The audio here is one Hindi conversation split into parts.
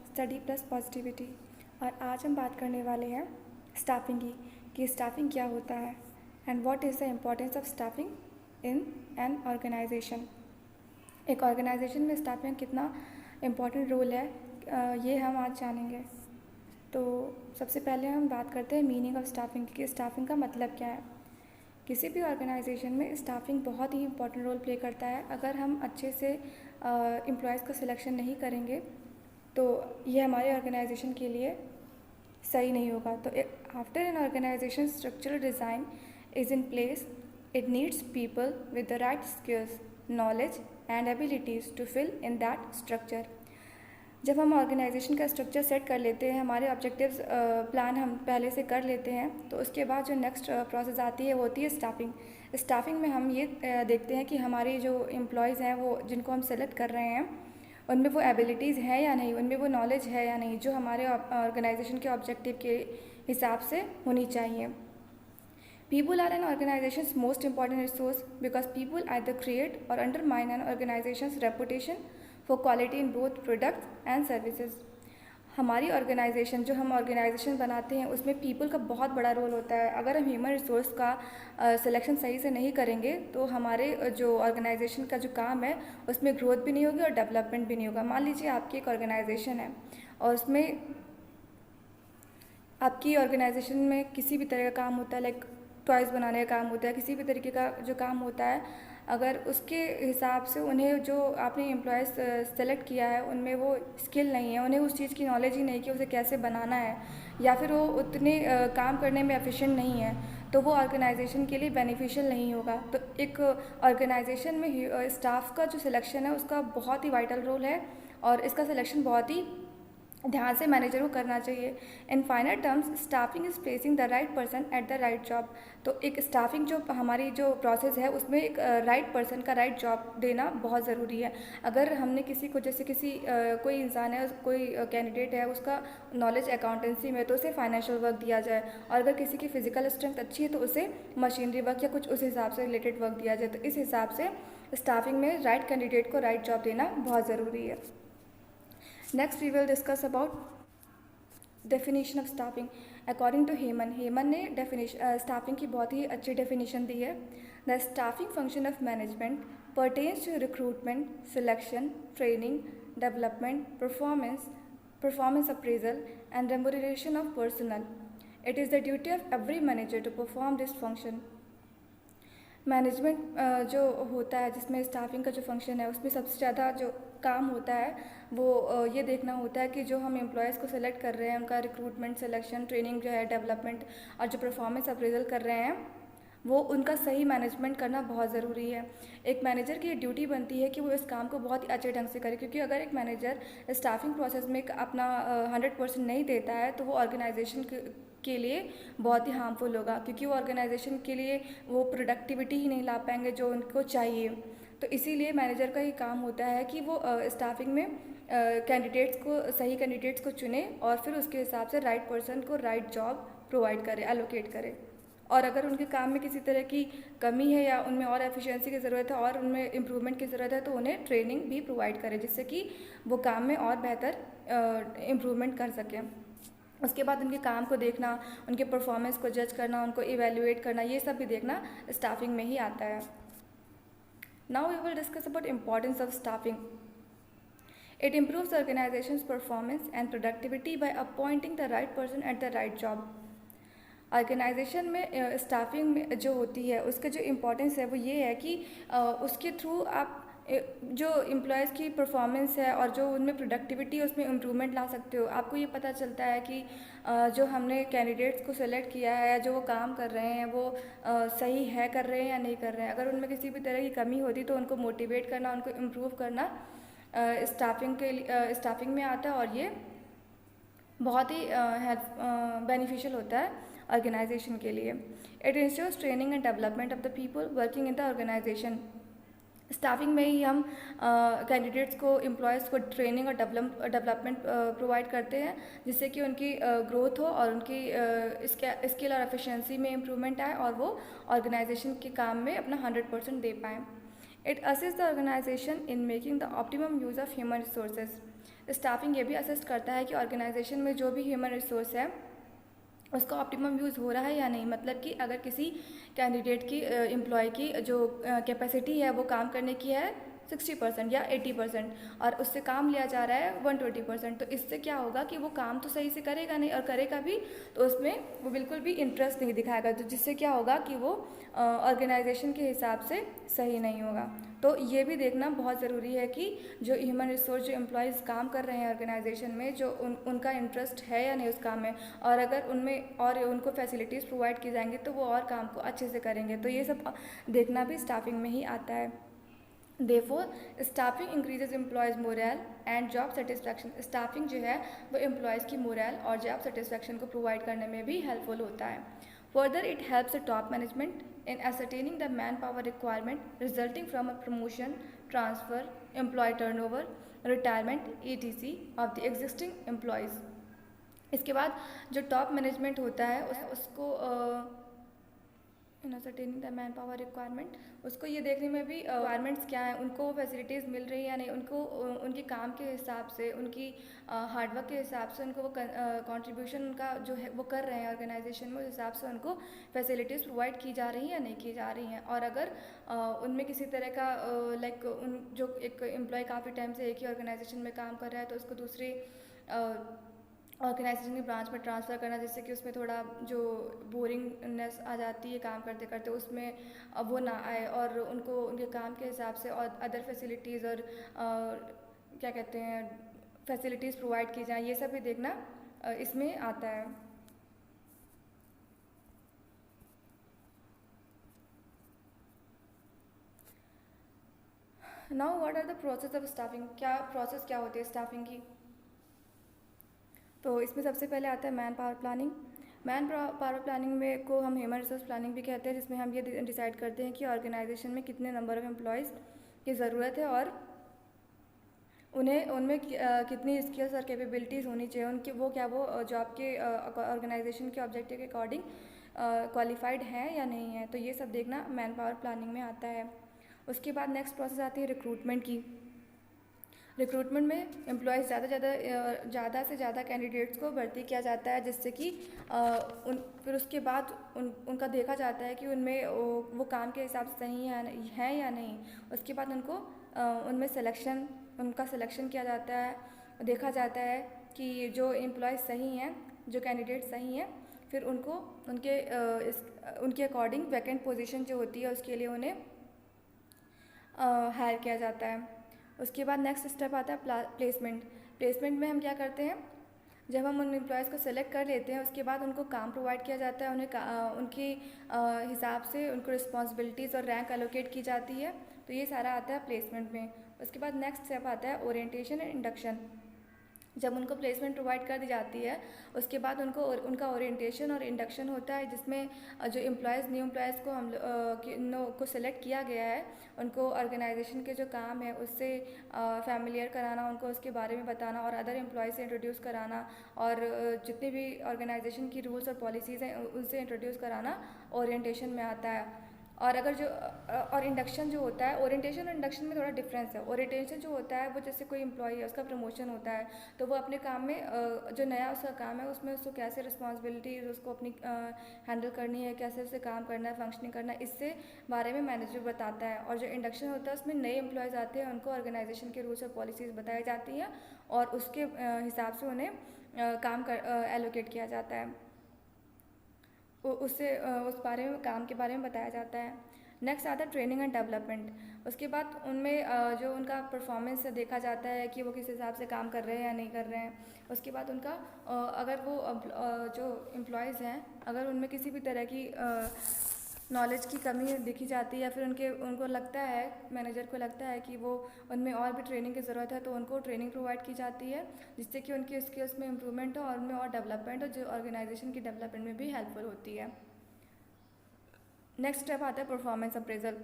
Study plus positivity. और आज हम बात करने वाले हैं स्टाफिंग की कि स्टाफिंग क्या होता है and what is the importance of staffing in an organisation. एक ऑर्गेनाइजेशन में स्टाफिंग कितना इम्पोर्टेंट रोल है ये हम आज जानेंगे। तो सबसे पहले हम बात करते हैं मीनिंग ऑफ स्टाफिंग कि स्टाफिंग का मतलब क्या है। किसी भी ऑर्गेनाइजेशन में स्टाफिंग बहुत ही इंपॉर्टेंट रोल प्ले करता है। अगर हम अच्छे से एम्प्लॉयज़ का सिलेक्शन नहीं करेंगे तो ये हमारे ऑर्गेनाइजेशन के लिए सही नहीं होगा। तो after an organisation structural design is in place, it needs people with the right skills, knowledge and abilities to fill in that structure. जब हम ऑर्गेनाइजेशन का स्ट्रक्चर सेट कर लेते हैं, हमारे ऑब्जेक्टिव्स प्लान हम पहले से कर लेते हैं, तो उसके बाद जो नेक्स्ट प्रोसेस आती है वो होती है स्टाफिंग। स्टाफिंग में हम ये देखते हैं कि हमारी जो एम्प्लॉयज़ हैं वो जिनको हम सेलेक्ट कर रहे हैं उनमें वो एबिलिटीज़ हैं या नहीं, उनमें वो नॉलेज है या नहीं जो हमारे ऑर्गेनाइजेशन के ऑब्जेक्टिव के हिसाब से होनी चाहिए। People are an organization's most important resource because people either create or undermine an organization's reputation for quality in both products and services. हमारी ऑर्गेनाइजेशन जो हम ऑर्गेनाइजेशन बनाते हैं उसमें पीपल का बहुत बड़ा रोल होता है। अगर हम ह्यूमन रिसोर्स का सिलेक्शन सही से नहीं करेंगे तो हमारे जो ऑर्गेनाइजेशन का जो काम है उसमें ग्रोथ भी नहीं होगी और डेवलपमेंट भी नहीं होगा। मान लीजिए आपकी एक ऑर्गेनाइजेशन है और उसमें आपकी ऑर्गेनाइजेशन में किसी भी तरह का काम होता है, लाइक टॉयज़ बनाने का काम होता है, किसी भी तरीके का जो काम होता है, अगर उसके हिसाब से उन्हें जो आपने एम्प्लॉयज़ सेलेक्ट किया है उनमें वो स्किल नहीं है, उन्हें उस चीज़ की नॉलेज ही नहीं कि उसे कैसे बनाना है, या फिर वो उतने काम करने में एफिशिएंट नहीं है, तो वो ऑर्गेनाइजेशन के लिए बेनिफिशियल नहीं होगा। तो एक ऑर्गेनाइजेशन में स्टाफ का जो सिलेक्शन है उसका बहुत ही वाइटल रोल है और इसका सिलेक्शन बहुत ही ध्यान से मैनेजर को करना चाहिए। In final terms, staffing is placing the right person at the right job. तो एक स्टाफिंग जो हमारी जो प्रोसेस है उसमें एक राइट पर्सन का राइट जॉब देना बहुत ज़रूरी है। अगर हमने किसी को जैसे कोई इंसान है, कोई कैंडिडेट है, उसका नॉलेज अकाउंटेंसी में, तो उसे फाइनेंशियल वर्क दिया जाए, और अगर किसी की फिजिकल स्ट्रेंथ अच्छी है तो उसे मशीनरी वर्क या कुछ उस हिसाब से रिलेटेड वर्क दिया जाए। तो इस हिसाब से स्टाफिंग में राइट कैंडिडेट को राइट जॉब देना बहुत ज़रूरी है। Next we will discuss about definition of staffing according to Haimann ने स्टाफिंग की बहुत ही अच्छी डेफिनेशन दी है। The staffing function of management pertains to recruitment, selection, training, development, performance appraisal, and remuneration of personnel. It is the duty of every manager to perform this function. Management जो होता है जिसमें स्टाफिंग का जो फंक्शन है उसमें सबसे ज़्यादा जो काम होता है वो ये देखना होता है कि जो हम एम्प्लॉयज़ को सेलेक्ट कर रहे हैं उनका रिक्रूटमेंट, सिलेक्शन, ट्रेनिंग जो है, डेवलपमेंट और जो परफॉर्मेंस अप्रेजल कर रहे हैं वो उनका सही मैनेजमेंट करना बहुत ज़रूरी है। एक मैनेजर की ड्यूटी बनती है कि वो इस काम को बहुत ही अच्छे ढंग से करे, क्योंकि अगर एक मैनेजर स्टाफिंग प्रोसेस में अपना 100% नहीं देता है तो वो ऑर्गेनाइजेशन के लिए बहुत ही हार्मफुल होगा, क्योंकि वो ऑर्गेनाइजेशन के लिए वो प्रोडक्टिविटी ही नहीं ला पाएंगे जो उनको चाहिए। तो इसीलिए मैनेजर का ये काम होता है कि वो स्टाफिंग में सही कैंडिडेट्स को चुने और फिर उसके हिसाब से राइट पर्सन को राइट जॉब प्रोवाइड करे, एलोकेट करे। और अगर उनके काम में किसी तरह की कमी है या उनमें और एफिशिएंसी की ज़रूरत है और उनमें इम्प्रूवमेंट की ज़रूरत है तो उन्हें ट्रेनिंग भी प्रोवाइड करें जिससे कि वो काम में और बेहतर इम्प्रूवमेंट कर सकें। उसके बाद उनके काम को देखना, उनके परफॉर्मेंस को जज करना, उनको इवेल्युएट करना, ये सब भी देखना स्टाफिंग में ही आता है। Now we will discuss about importance of staffing. It improves organizations performance and productivity by appointing the right person at the right job. Organization में स्टाफिंग में जो होती है उसका जो इम्पोर्टेंस है वो ये है कि उसके थ्रू आप जो एम्प्लॉयज़ की परफॉर्मेंस है और जो उनमें प्रोडक्टिविटी है उसमें इम्प्रूवमेंट ला सकते हो। आपको ये पता चलता है कि जो हमने कैंडिडेट्स को सेलेक्ट किया है, जो वो काम कर रहे हैं वो सही है, कर रहे हैं या नहीं कर रहे हैं। अगर उनमें किसी भी तरह की कमी होती तो उनको मोटिवेट करना, उनको इम्प्रूव करना स्टाफिंग में आता है और ये बहुत ही बेनिफिशियल होता है ऑर्गेनाइजेशन के लिए। It ensures training and development of the people working in the organization. Staffing में ही हम कैंडिडेट्स को, एम्प्लॉयज़ को ट्रेनिंग और डेवलपमेंट प्रोवाइड करते हैं जिससे कि उनकी ग्रोथ हो और उनकी स्किल और एफिशिएंसी में इम्प्रूवमेंट आए और वो ऑर्गेनाइजेशन के काम में अपना 100% दे पाएँ। It assist the organization in making the optimum use of human resources. Staffing ये भी असिस्ट करता है कि ऑर्गेनाइजेशन में जो भी ह्यूमन रिसोर्स है उसका ऑप्टिमम यूज़ हो रहा है या नहीं। मतलब कि अगर किसी कैंडिडेट की एम्प्लॉय की जो कैपेसिटी है वो काम करने की है 60% या 80% और उससे काम लिया जा रहा है 120%, तो इससे क्या होगा कि वो काम तो सही से करेगा नहीं, और करेगा भी तो उसमें वो बिल्कुल भी इंटरेस्ट नहीं दिखाएगा, तो जिससे क्या होगा कि वो ऑर्गेनाइजेशन के हिसाब से सही नहीं होगा। तो ये भी देखना बहुत ज़रूरी है कि जो ह्यूमन रिसोर्स जो एम्प्लॉयज़ काम कर रहे हैं ऑर्गेनाइजेशन में, जो उनका इंटरेस्ट है या नहीं उस काम में, और अगर उनमें और उनको फैसिलिटीज़ प्रोवाइड की जाएंगी तो वो और काम को अच्छे से करेंगे। तो ये सब देखना भी स्टाफिंग में ही आता है। Therefore, staffing increases employees morale and job satisfaction। Staffing जो है वो एम्प्लॉयज़ की मोरल और जॉब सेटिस्फैक्शन को प्रोवाइड करने में भी हेल्पफुल होता है। Further it helps the top management in ascertaining the manpower requirement resulting from a promotion, transfer, employee turnover, retirement, etc. of the existing employees। इसके बाद जो टॉप मैनेजमेंट होता है उसको in ascertaining the man power requirement, उसको ये देखने में भी रिक्वायरमेंट्स क्या हैं, उनको फैसिलिटीज़ मिल रही है या नहीं, उनको उनके काम के हिसाब से, उनकी हार्डवर्क के हिसाब से उनको वो कंट्रीब्यूशन उनका जो है वो कर रहे हैं ऑर्गेनाइजेशन में, उस हिसाब से उनको फैसिलिटीज़ प्रोवाइड की जा रही हैं या नहीं की जा रही हैं। और अगर उनमें किसी तरह का लाइक उन जो एक एम्प्लॉय काफ़ी टाइम से एक ही ऑर्गेनाइजेशन में काम कर रहा है तो उसको दूसरी ऑर्गेनाइजेशन की ब्रांच में ट्रांसफ़र करना, जिससे कि उसमें थोड़ा जो बोरिंगनेस आ जाती है काम करते करते उसमें वो ना आए, और उनको उनके काम के हिसाब से और अदर फैसिलिटीज़ और क्या कहते हैं फैसिलिटीज़ प्रोवाइड की जाए, ये सब भी देखना इसमें आता है। Now what are the process of staffing, क्या प्रोसेस क्या होती है स्टाफिंग की। तो इसमें सबसे पहले आता है man power planning. Man power planning में को हम ह्यूमन रिसोर्स प्लानिंग भी कहते हैं, जिसमें हम ये डिसाइड करते हैं कि ऑर्गेनाइजेशन में कितने नंबर ऑफ़ एम्प्लॉयज़ की ज़रूरत है और उन्हें उनमें कितनी स्किल्स और कैपेबिलिटीज़ होनी चाहिए, उनकी वो क्या वो जॉब के ऑर्गेनाइजेशन के ऑब्जेक्टिव के अकॉर्डिंग क्वालिफाइड हैं या नहीं है। तो ये सब देखना मैन पावर प्लानिंग में आता है। उसके बाद नेक्स्ट प्रोसेस आती है रिक्रूटमेंट की। रिक्रूटमेंट में एम्प्लॉयज़ ज़्यादा से ज़्यादा कैंडिडेट्स को भर्ती किया जाता है, जिससे कि फिर उसके बाद उनका देखा जाता है कि उनमें वो काम के हिसाब से सही है या नहीं। उसके बाद उनमें उनका सिलेक्शन किया जाता है, देखा जाता है कि जो एम्प्लॉयज़ सही हैं, जो कैंडिडेट सही हैं, फिर उनको उनके अकॉर्डिंग वैकेंट पोजीशन जो होती है उसके लिए उन्हें हायर किया जाता है। उसके बाद नेक्स्ट स्टेप आता है प्लेसमेंट। प्लेसमेंट में हम क्या करते हैं, जब हम उन एम्प्लॉयज़ को सेलेक्ट कर लेते हैं उसके बाद उनको काम प्रोवाइड किया जाता है, उन्हें उनकी हिसाब से उनको रिस्पॉन्सिबिलिटीज़ और रैंक एलोकेट की जाती है। तो ये सारा आता है प्लेसमेंट में। उसके बाद नेक्स्ट स्टेप आता है ओरिएंटेशन एंड इंडक्शन। जब उनको प्लेसमेंट प्रोवाइड कर दी जाती है उसके बाद उनका ओरिएंटेशन और इंडक्शन होता है, जिसमें जो न्यू एम्प्लॉयज़ को सिलेक्ट किया गया है उनको ऑर्गेनाइजेशन के जो काम है उससे फैमिलियर कराना, उनको उसके बारे में बताना और अदर एम्प्लॉयज़ से इंट्रोड्यूस कराना, और जितने भी ऑर्गेनाइजेशन की रूल्स और पॉलिसीज़ हैं उनसे इंट्रोड्यूस कराना ओरिएंटेशन में आता है। और और इंडक्शन जो होता है, ओरिएंटेशन और इंडक्शन में थोड़ा डिफरेंस है। ओरिएंटेशन जो होता है वो जैसे कोई एम्प्लॉई है उसका प्रमोशन होता है तो वो अपने काम में जो नया उसका काम है उसमें उसको कैसे रिस्पॉन्सिबिलिटीज उसको अपनी हैंडल करनी है, कैसे उसे काम करना है, फंक्शनिंग करना है, इससे बारे में मैनेजर बताता है। और जो इंडक्शन होता है उसमें नए एम्प्लॉयज़ आते हैं, उनको ऑर्गेनाइजेशन के रूल्स और पॉलिसीज़ बताई जाती हैं और उसके हिसाब से उन्हें काम एलोकेट किया जाता है, उससे उस बारे में काम के बारे में बताया जाता है। नेक्स्ट आता है ट्रेनिंग एंड डेवलपमेंट। उसके बाद उनमें जो उनका परफॉर्मेंस देखा जाता है कि वो किस हिसाब से काम कर रहे हैं या नहीं कर रहे हैं। उसके बाद उनका अगर वो जो एम्प्लॉयज़ हैं अगर उनमें किसी भी तरह की नॉलेज की कमी देखी जाती है या फिर उनको लगता है, मैनेजर को लगता है कि वो उनमें और भी ट्रेनिंग की ज़रूरत है तो उनको ट्रेनिंग प्रोवाइड की जाती है, जिससे कि उनकी स्किल्स में इम्प्रूवमेंट हो और उनमें और डेवलपमेंट हो, जो ऑर्गेनाइजेशन की डेवलपमेंट में भी हेल्पफुल होती है। नेक्स्ट स्टेप आता है परफॉर्मेंस अप्रेजल।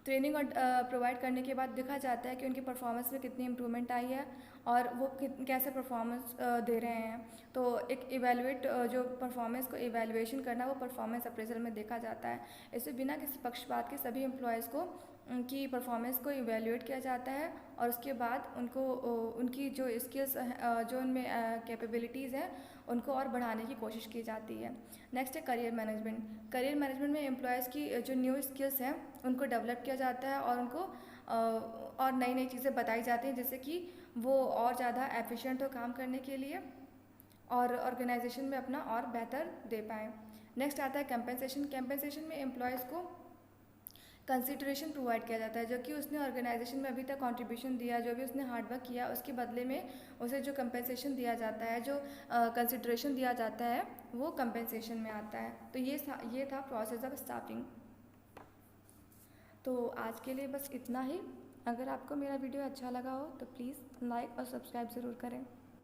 ट्रेनिंग और प्रोवाइड करने के बाद देखा जाता है कि उनकी परफॉर्मेंस में कितनी इम्प्रूवमेंट आई है और वो कैसे परफॉर्मेंस दे रहे हैं। तो एक इवेलुएट जो परफॉर्मेंस को इवेलुएशन करना वो परफॉर्मेंस अप्रेजल में देखा जाता है। इससे बिना किसी पक्षपात के सभी एम्प्लॉयज़ को उनकी परफॉर्मेंस को इवेलुएट किया जाता है और उसके बाद उनको उनकी जो स्किल्स जो उनमें कैपेबिलिटीज़ हैं उनको और बढ़ाने की कोशिश की जाती है। नेक्स्ट है करियर मैनेजमेंट। करियर मैनेजमेंट में एम्प्लॉयज़ की जो न्यू स्किल्स हैं उनको डेवलप किया जाता है और उनको और नई नई चीज़ें बताई जाती हैं जिससे कि वो और ज़्यादा एफिशिएंट हो काम करने के लिए और ऑर्गेनाइजेशन में अपना और बेहतर दे पाएँ। नेक्स्ट आता है कंपेंसेशन। कंपेंसेशन में एम्प्लॉयज़ को कंसिडरेशन प्रोवाइड किया जाता है, जो कि उसने ऑर्गेनाइजेशन में अभी तक कंट्रीब्यूशन दिया, जो भी उसने हार्डवर्क किया उसके बदले में उसे जो कंपेंसेशन दिया जाता है, जो कंसिडरेशन दिया जाता है वो कंपेंसेशन में आता है। तो ये था प्रोसेस ऑफ स्टाफिंग। तो आज के लिए बस इतना ही। अगर आपको मेरा वीडियो अच्छा लगा हो तो प्लीज़ लाइक और सब्सक्राइब ज़रूर करें।